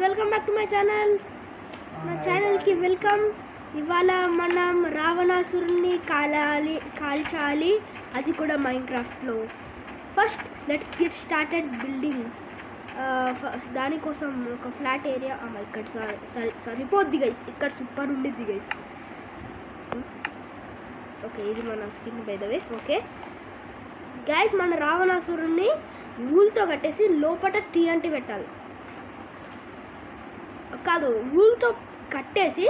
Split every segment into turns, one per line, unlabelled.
Welcome back to my channel. నా ఛానల్కి welcome. ఇవాళ మనం రావణాసురుని కాల్చాలి, అది కూడా మైన్క్రాఫ్ట్లో. First let's get started building. దానికోసం ఒక ఫ్లాట్ ఏరియా ఇక్కడ సరిపోద్ది గైస్. ఇక్కడ సూపర్ ఉండిద్ది గైస్. ఓకే, ఇది మన skin by the way. Okay guys, మన రావణాసురుణ్ణి వూల్తో కట్టేసి లోపల TNT పెట్టాలి. కాదు, వూల్తో కట్టేసి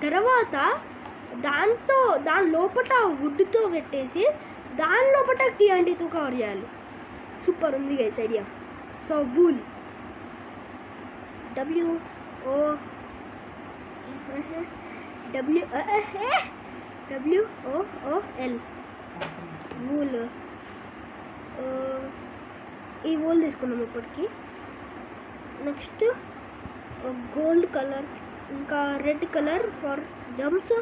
తర్వాత దాని లోపల వుడ్తో పెట్టేసి దాని లోపల TNTతో కవర్ చేయాలి. సూపర్ ఉంది guys idea. So wool WOOL wool. ఈ వూల్ తీసుకున్నాం ఇప్పటికి. నెక్స్ట్ గోల్డ్ కలర్, ఇంకా రెడ్ కలర్ ఫర్ జంప్స్,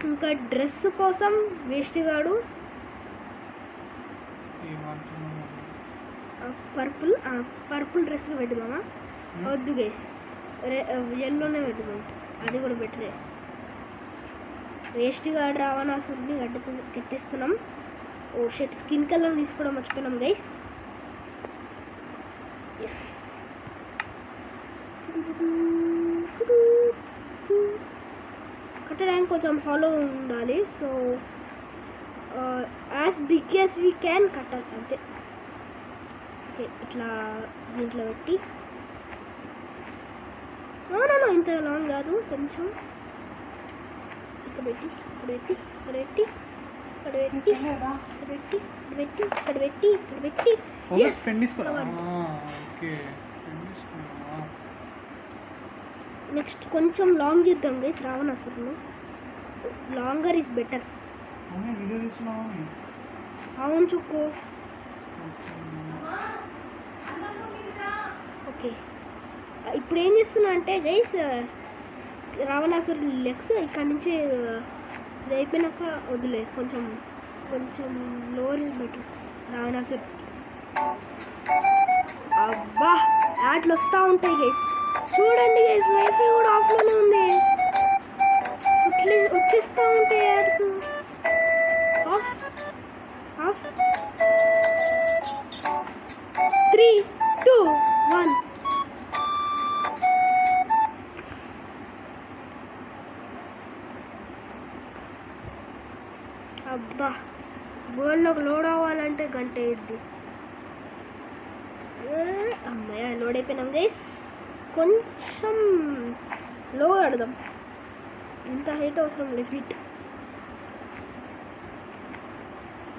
ఇంకా డ్రెస్ కోసం వేస్ట్ గాడు పర్పుల్ డ్రెస్ పెట్టుదామా? వద్దు గైస్, ఎల్లోనే పెట్టుదాం, అది కూడా బెటరే. వేస్ట్ గాడు రావణాసురుని కట్టేస్తున్నాం. ఓ షర్ట్ స్కిన్ కలర్ తీసుకోవడం మర్చిపోయినాం గైస్. ఎస్, కట్టడానికి కొంచెం హాలో ఉండాలి. So as big as we can కట్టాలి అంతే. ఓకే, ఇట్లా దీంట్లో పెట్టి ఇంత లాంగ్ కాదు, కొంచెం ఇక్కడ పెట్టి ఇక్కడ పెట్టి ఇక్కడ పెట్టి ఇక్కడ పెట్టి ఇక్కడ పెట్టి ఇక్కడ పెట్టి ఇక్కడ పెట్టి ఇక్కడ పెట్టి నెక్స్ట్ కొంచెం లాంగ్ చేద్దాం గైస్. రావణాసురుని లాంగర్ ఈజ్ బెటర్. అవును చుక్కు. ఓకే, ఇప్పుడు ఏం చేస్తున్నా అంటే గైస్, రావణాసురుని లెగ్స్ ఇక్కడ నుంచి ఇది అయిపోయినాక వదిలే, కొంచెం లోవర్ ఈజ్ బెటర్ రావణాసురు. అబ్బా, యాడ్లు వస్తూ ఉంటాయి గైస్. చూడండి గైస్, వైఫై కూడా ఆఫ్లోనే ఉంది. వచ్చేస్తూ ఉంటాయి యాడ్స్. ఆఫ్ 3, 2, 1. అబ్బా, వరల్డ్లోకి లోడ్ అవ్వాలంటే గంట అయ్యిద్ది. అమ్మయ్య, లోడ్ అయిపోయినాం గైస్. కొంచెం లో ఆడదాం, ఇంత హైట్ అవసరం లేదు.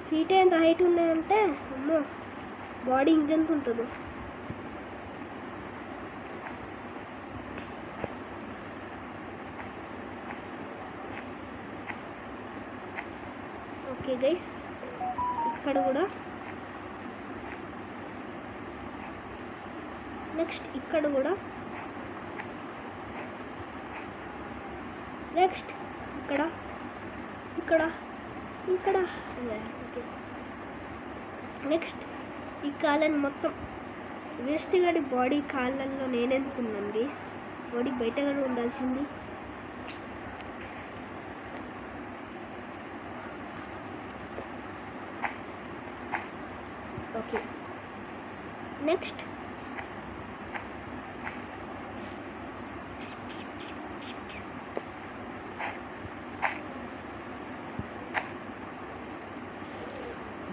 ఫీట్ ఎంత హైట్ ఉన్నాయంటే అమ్మో, బాడీ ఇంకెంత ఉంటుందో. ఓకే గైస్, ఇక్కడ కూడా. నెక్స్ట్ ఇక్కడ కూడా. నెక్స్ట్ ఇక్కడ ఇక్కడ ఇక్కడ. ఓకే, నెక్స్ట్ ఈ కాళ్ళని మొత్తం వేస్ట్ గాడి బాడీ కాళ్ళల్లో నేనెందుకున్నాను గైస్. బాడీ బయట కూడా ఉండాల్సింది. Okay, next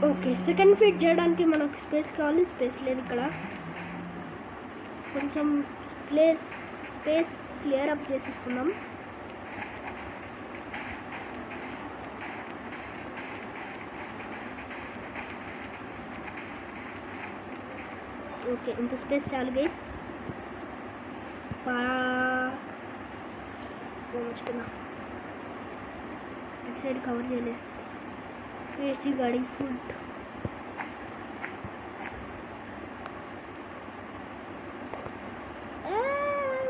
okay, second feet చేయడానికి మనకు స్పేస్ కావాలి. స్పేస్ లేదు ఇక్కడ. కొంచెం స్పేస్ క్లియర్ అప్ చేసేసుకున్నాం. ఓకే, ఇంత స్పేస్ చాలు గైస్. మర్చిపోయినా, అటు సైడ్ కవర్ చేయలేదు. వేస్ట్ గాడి ఫుడ్.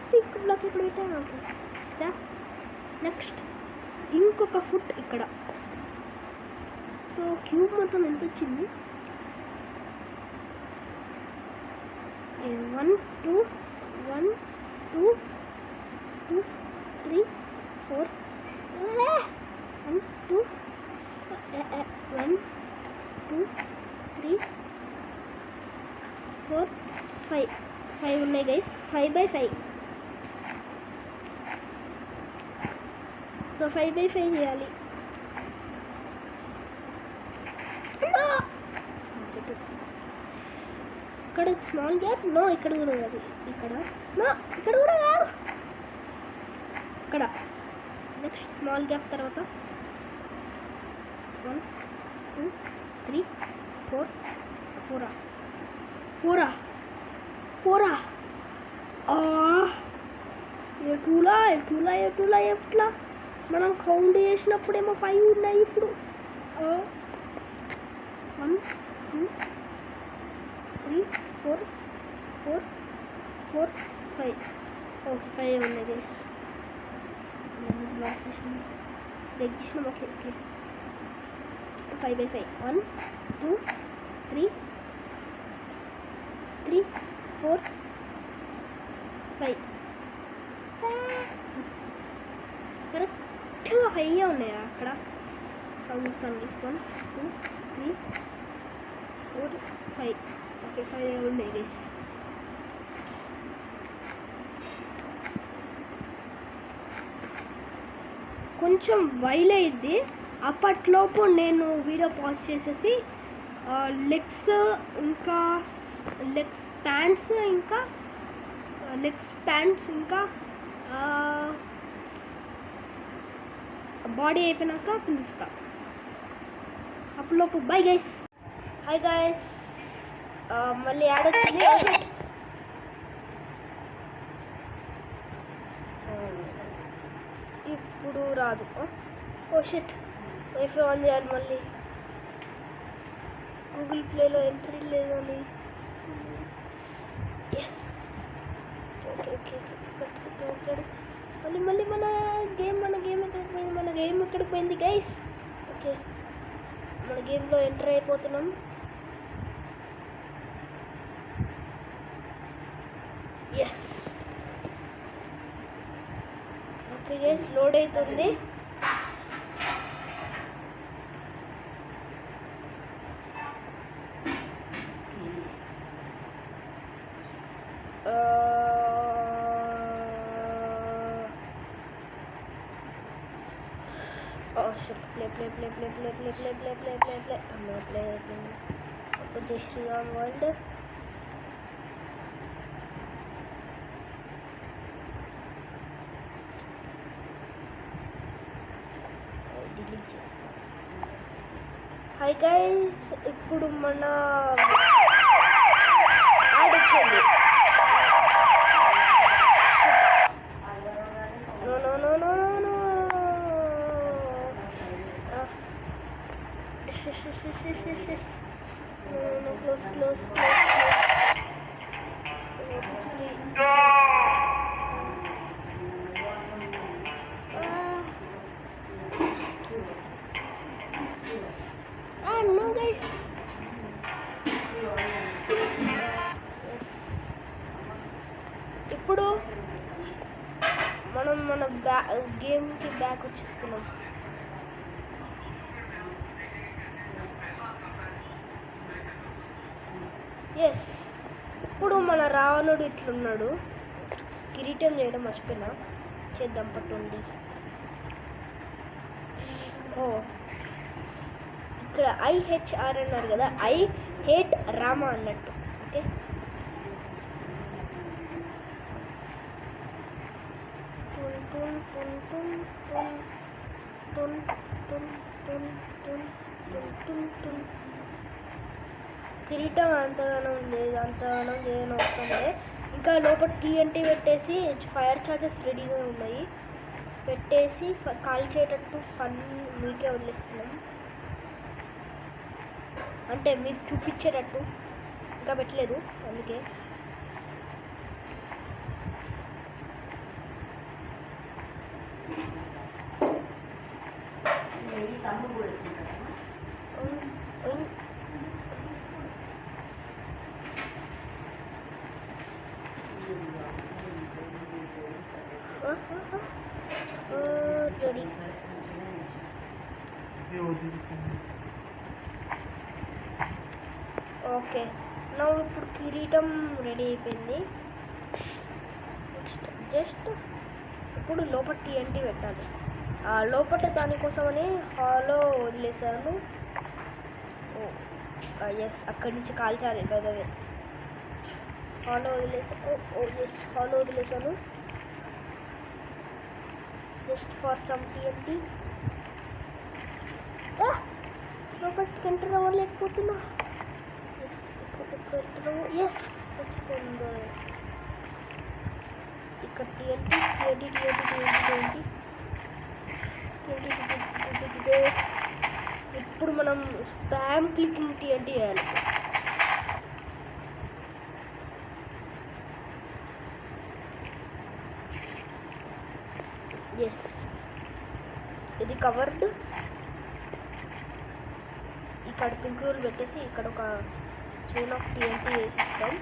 పింక్ బ్లాక్ ఇక్కడ పెట్టాను. ఓకే, నెక్స్ట్ ఇంకొక ఫుట్ ఇక్కడ. సో క్యూబ్ మొత్తం ఎంత వచ్చింది? 1 2 1 2 2 3 4 1 2 1 2 3 4 5 5 ఉన్నాయి గైస్ 5/5 సో 5/5 చేయాలి ఇక్కడ స్మాల్ గ్యాప్ నో ఇక్కడ కూడా కాదు ఇక్కడ నో ఇక్కడ కూడా కాదు ఇక్కడ నెక్స్ట్ స్మాల్ గ్యాప్ తర్వాత 1 2 3 4 4 ఎట్లా మనం కౌంట్ చేసినప్పుడేమో 5 ఉన్నాయి ఇప్పుడు 1 2 3 4 5 ఓకే 5 ఉన్నాయి గైస్ బ్లాక్ చేసినాం ఓకే 5/5 1 2 3 4 5 కరెక్ట్గా 5 ఉన్నాయా అక్కడ చూస్తాను గైస్ 1 2 3 4 5 ఓకే 5 ఉన్నాయి గైస్ కొంచెం వైల్ అయింది అప్పట్లోపు నేను వీడియో పాజ్ చేసేసి లెగ్స్ ఇంకా లెగ్స్ ప్యాంట్స్ ఇంకా బాడీ అయిపోయినాక పిలుస్తా అప్పట్లోపు బై గైస్ హాయ్ గైస్ మళ్ళీ యాడ్ వచ్చింది ఇప్పుడు రాదు ఓ షిట్ వైఫై ఆన్ చేయాలి మళ్ళీ గూగుల్ ప్లేలో ఎంట్రీ లేదని ఎస్ ఓకే మళ్ళీ మన గేమ్ ఎక్కడికి పోయింది గైస్ ఓకే మన గేమ్లో ఎంటర్ అయిపోతున్నాం ఎస్ ఓకే గైస్ లోడ్ అవుతుంది Oh shit, play. I'm not playing. Open Jai Shri Ram World. Delete చేస్తా. Hi guys, ఇప్పుడు మన యాడ్ వచ్చింది. Close. No guys. ఇప్పుడు మనం మన గేమ్కి బ్యాక్ వచ్చేస్తున్నాం ఎస్ ఇప్పుడు మన రావణుడు ఇట్లున్నాడు కిరీటం చేయడం మర్చిపోయినా చేద్దాం పట్టుండి ఓ ఇక్కడ IHR అన్నారు కదా ఐ హేట్ రామ అన్నట్టు ఓకే కిరీటం అంతగానం లేదు అంతగానం చేయని అవసరం లేదు ఇంకా లోపల TNT పెట్టేసి ఫైర్ చార్జెస్ రెడీగా ఉన్నాయి పెట్టేసి కాల్చేటట్టు ఫన్ మీకే వదిలేస్తున్నాం అంటే మీకు చూపించేటట్టు ఇంకా పెట్టలేదు అందుకే రెడీ. ఓకే, నా ఇప్పుడు కిరీటం రెడీ అయిపోయింది. నెక్స్ట్ జస్ట్ ఇప్పుడు లోపల TNT పెట్టాలి. లోపల దానికోసమని హాలో వదిలేసాను. ఎస్, అక్కడి నుంచి కాల్చాలి. పెద్దవి హాలో ఎస్, హాలో వదిలేసాను జస్ట్ ఫర్ సమ్ TNT. లోపలికి ఎంటర్ అవ్వలేకపోతున్నా. ఎస్, ఇప్పుడు ఎంటర్ ఎస్ వచ్చేసింది. ఇక్కడ TNT ఇప్పుడు మనం స్పామ్ క్లికింగ్ TNT చేయాలి. ఎస్, ఇది కవర్డ్. ఇక్కడ పింక్ రోల్ పెట్టేసి ఇక్కడ ఒక చైన్ ఆఫ్ TNT వేసి ఇస్తాం.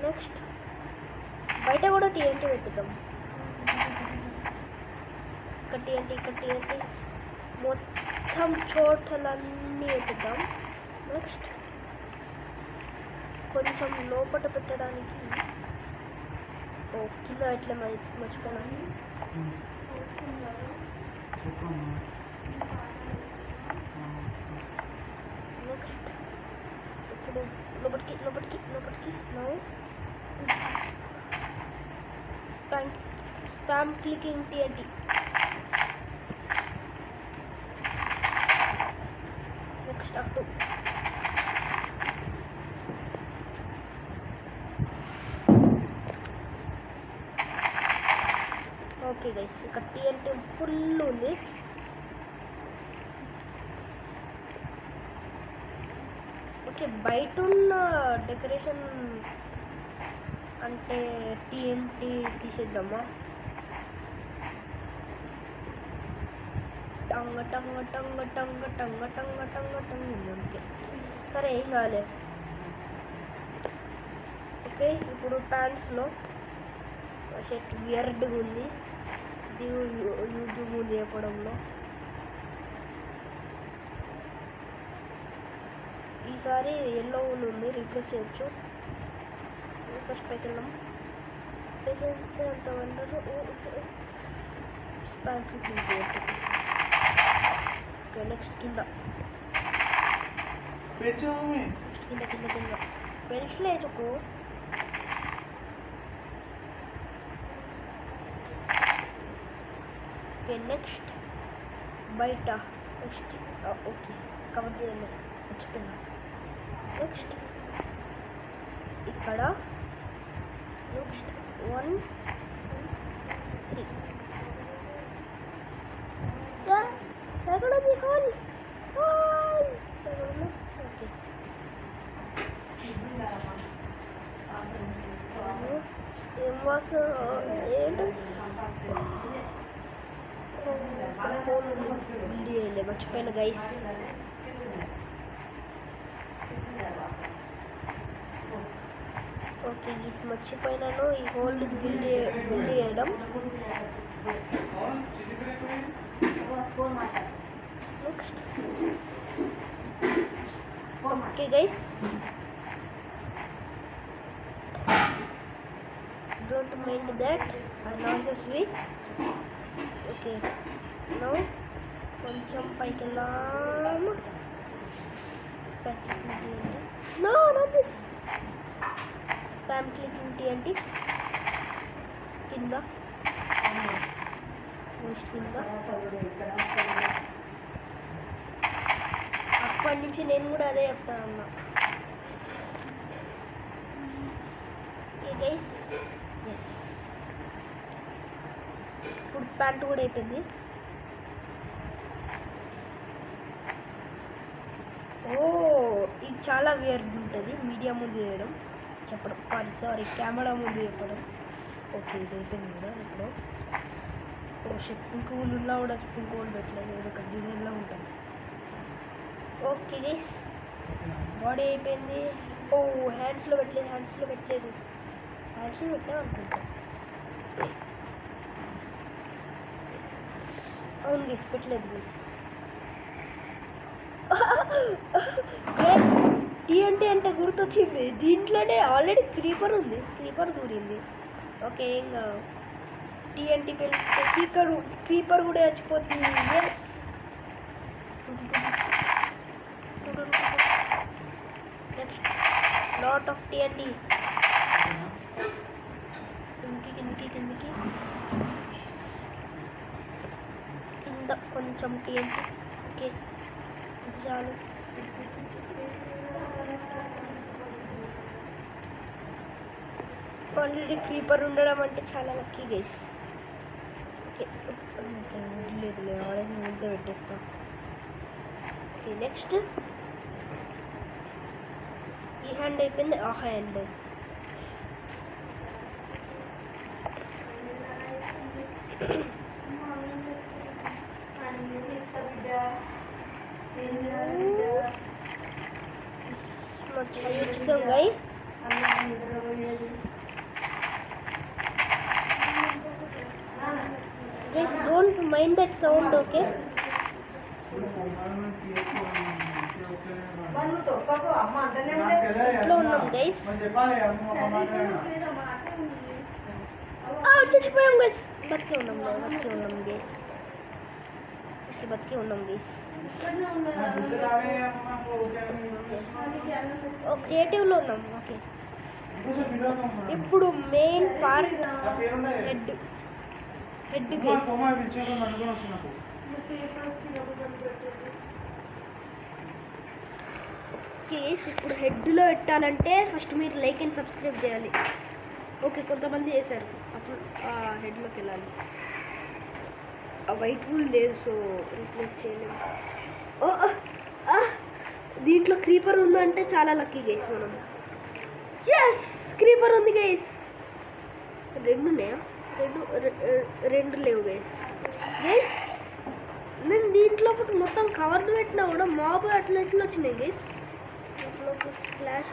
నెక్స్ట్ బయట కూడా TNT పెట్టుదాం. ఇక్కడ TNT మొత్తం చోట్లన్నీ పెట్టుదాం. నెక్స్ట్ కొంచెం లోపల పెట్టడానికి కింద ఎట్లా మర్చిపోయాను. నెక్స్ట్ ఇప్పుడు లోపలికి no spam clicking TNT. Next అటు ఓకే గైస్, ఇక్కడ TNT ఫుల్ ఉంది. ఓకే, బయట ఉన్న డెకరేషన్ అంటే TNT తీసేద్దామా? టంగ టంగ టంగ టంగ టంగ టంగ టంగ టంగ. ఓకే సరే, ఏం కాలే. ఓకే, ఇప్పుడు ప్యాంట్స్లో షర్ట్ వియర్డ్గా ఉంది. ఇది యూట్యూబ్ ఉంది చెప్పడంలో. ఈసారి ఎల్లో ఉంది, రీప్లేస్ చేయొచ్చు. ఫస్ట్ పైకి వెళ్దాం. పైకి వెళ్తే అంత వండరు. ఓకే, నెక్స్ట్ కింద పెల్స్లే చుక్కు. ఓకే, నెక్స్ట్ బయట నెక్స్ట్ ఓకే కవర్ చేయాలి, మర్చిపోయినా. నెక్స్ట్ ఇక్కడ నెక్స్ట్ 1 2 3 ఎక్కడ ఉంది హాల్? ఓకే, ఏం వాసన ఏంటి? బిల్డ్ మర్చిపోయిన గైస్. ఓకే గీస్ మర్చిపోయినాను ఈ హోల్ బిల్డ్ చేయడం. Next okay guys, don't mind that I not sweet. Okay, now కొంచెం పైకి వెళ్ళాము. No not this spam clicking TNT కింద కింద. అప్పటి నుంచి నేను కూడా అదే చెప్తాను అన్న. ఓకే గైస్, ఎస్, ఇప్పుడు ప్యాంట్ కూడా అయిపోయింది. ఇది చాలా వేర్గా ఉంటుంది మీడియా ముందు చేయడం, చెప్పడం సారీ కెమెరా ముందు చెప్పడం. ఓకే, ఇది అయిపోయింది కూడా. ఇప్పుడు పింక్ ఊళ్ళు ఉన్నా కూడా పింక్ ఊళ్ళు పెట్టలేదు, ఏదో ఒక డిజైన్లో ఉంటుంది. ఓకే గైస్, బాడీ అయిపోయింది. ఓ హ్యాండ్స్లో పెట్టలేదు హ్యాండ్స్లో పెట్టాను అనుకుంటా. అవును గేస్ పెట్టలేదు గేస్. టీఎన్టీ అంటే గుర్తొచ్చింది, దీంట్లోనే ఆల్రెడీ క్రీపర్ ఉంది, క్రీపర్ దూరింది. ఓకే ఇంకా టీఎన్టీ పెళ్తే క్రీపర్ కూడా చచ్చిపోతుంది. Yes next lot of TNT. కిందికి కింద కొంచెం టీఎన్టీ. ఓకే ఇది చాలు. ఆల్రెడీ క్రీపర్ ఉండడం అంటే చాలా లక్కీ గైస్. ఓకే లేదులే ఆరెంజ్ ముందే పెట్టేస్తాం. ఓకే నెక్స్ట్ ఈ హ్యాండ్ అయిపోయింది. ఆ హ్యాండ్ వచ్చేసాం guys. Guys, don't mind that sound, okay? ఇంట్లో ఉన్నాం గైస్. చచ్చిపోయాం గైస్. బతికే ఉన్నాం గైస్. ఓకే బతికే ఉన్నాం గైస్. ఓ క్రియేటివ్లో ఉన్నాం. ఓకే ఇప్పుడు main part head guys. Case ఇప్పుడు హెడ్లో పెట్టాలంటే ఫస్ట్ మీరు లైక్ అండ్ సబ్స్క్రైబ్ చేయాలి. ఓకే కొంతమంది చేశారు. అప్పుడు హెడ్లోకి వెళ్ళాలి. ఆ వైట్ వూల్ లేదు సో రీప్లేస్ చేయలేము. దీంట్లో క్రీపర్ ఉందంటే చాలా లక్కీ గైస్ మనం. ఎస్ క్రీపర్ ఉంది గైస్. రెండు ఉన్నాయా? రెండు లేవు గైస్. నేను దీంట్లో మొత్తం కవర్లు పెట్టినా కూడా మాబ్ అట్లా ఎట్లా వచ్చినాయి గైస్. స్లాష్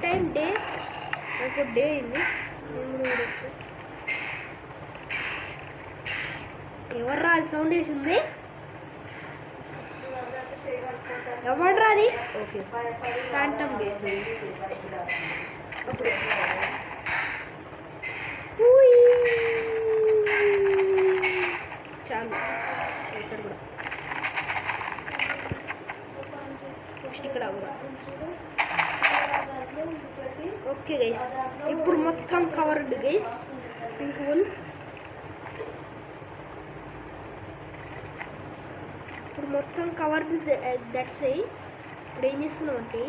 టైం డే నాకు డే అయింది. ఎవర్రా అది సౌండ్ వేసింది? ఎవడ్రా అది? Okay phantom guys. చాలు ఇక్కడ కూడా నెక్స్ట్ ఇక్కడ కూడా. ఓకే గైస్ ఇప్పుడు మొత్తం కవర్డ్ గైస్. పింక్ వూల్ ఇప్పుడు మొత్తం కవర్డ్. దట్స్ వై ఇప్పుడు ఏం చేస్తున్నాం అంటే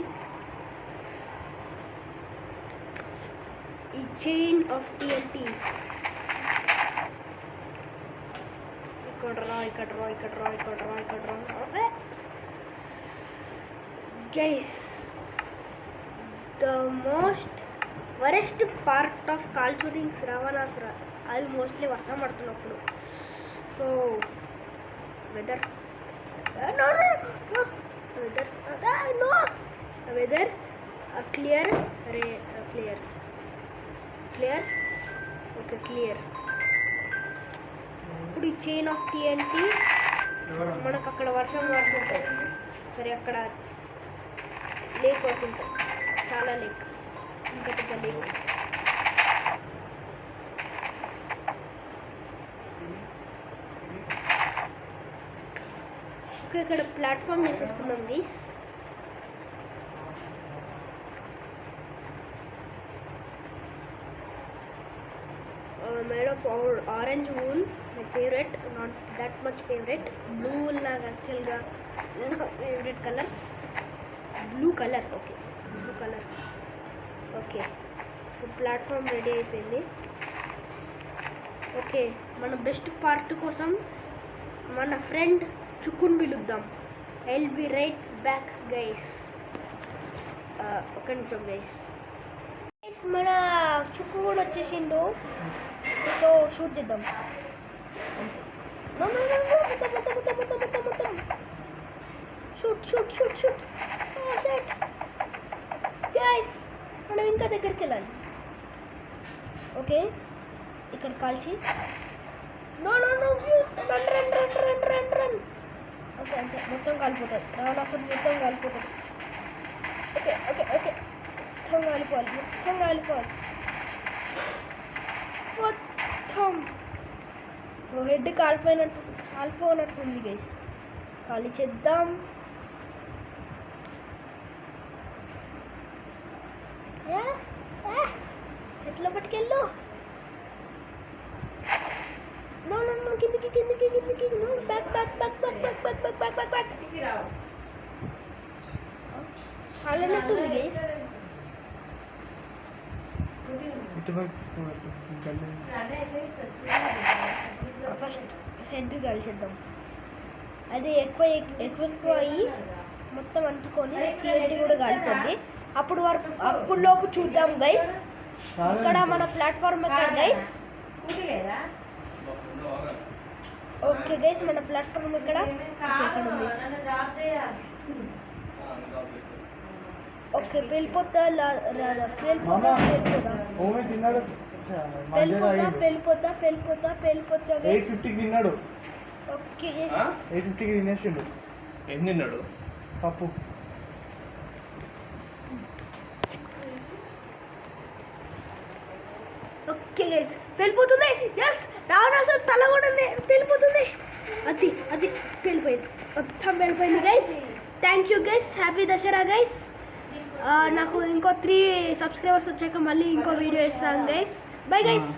ఈ చైన్ ఆఫ్ టీఎన్టీ ఇక్కడ రా. Guys the most worst part of call shootings Ravanasura. అది మోస్ట్లీ వర్షం పడుతున్నప్పుడు. So weather clear. Okay clear. ఇప్పుడు ఈ చైన్ ఆఫ్ టీఎన్టీ మనకు అక్కడ వర్షం పడుతుంటుంది. సరే అక్కడ లేక్ పడుతుంటుంది, చాలా లేక్, ఇంకా పెద్ద లేక్. ఓకే ఇక్కడ ప్లాట్ఫామ్ చేసేసుకుందాం guys. made of orange wool, my favorite, not that much favorite. Blue wool na actual ga na favorite color, blue color. Okay blue color. Okay platform ready అయిపోయింది. Okay మన best part కోసం మన friend చుక్కుని పిలుద్దాం. I will be right back guys. ఒక నిమిషం guys. మన చుక్కు కూడా వచ్చేసిండు. So shoot చేద్దాం. మొత్తం షూట్ గైస్ మనం ఇంకా దగ్గరికి వెళ్ళాలి. ఓకే ఇక్కడ కాల్చి నో రన్. ఓకే అంతే మొత్తం కాలిపోతుంది. రావణాసుడు మొత్తం కాలిపోతుంది. ఓకే మొత్తం కాలిపోవాలి మొత్తం. హెడ్ కాలిపోనట్టుంది గైస్. ఖాళీ చేద్దాం. ఎట్లా పట్టుకెళ్ళు. నో కిందికి నో బ్యాక్ కాలనట్టుంది గైస్. ఫస్ట్ హెడ్ కాల్చేద్దాం. అది ఎక్కువ అయ్యి మొత్తం అంటుకొని TNT కూడా కాలిపోద్ది. అప్పుడు లోపు చూద్దాం గైస్. ఇక్కడ మన ప్లాట్ఫామ్ ఎక్కడ గైస్? ఓకే గైస్ మన ప్లాట్ఫామ్ ఎక్కడ ఉంది? ఓకే వెళ్ళిపోతా. ఓకే
850కి తినేసిండు. ఏం తిన్నాడు? పప్పు.
ఓకే గైస్ వెళ్ళిపోతుంది. ఎస్ రావణాసుడు తల కూడా వెళ్ళిపోతుంది. అది వెళ్ళిపోయింది. మొత్తం వెళ్ళిపోయింది guys. Thank you guys. Happy Dasara guys. నాకు ఇంకో 3 సబ్స్క్రైబర్స్ వచ్చాక మళ్ళీ ఇంకో వీడియో ఇస్తాను గైస్. Bye guys.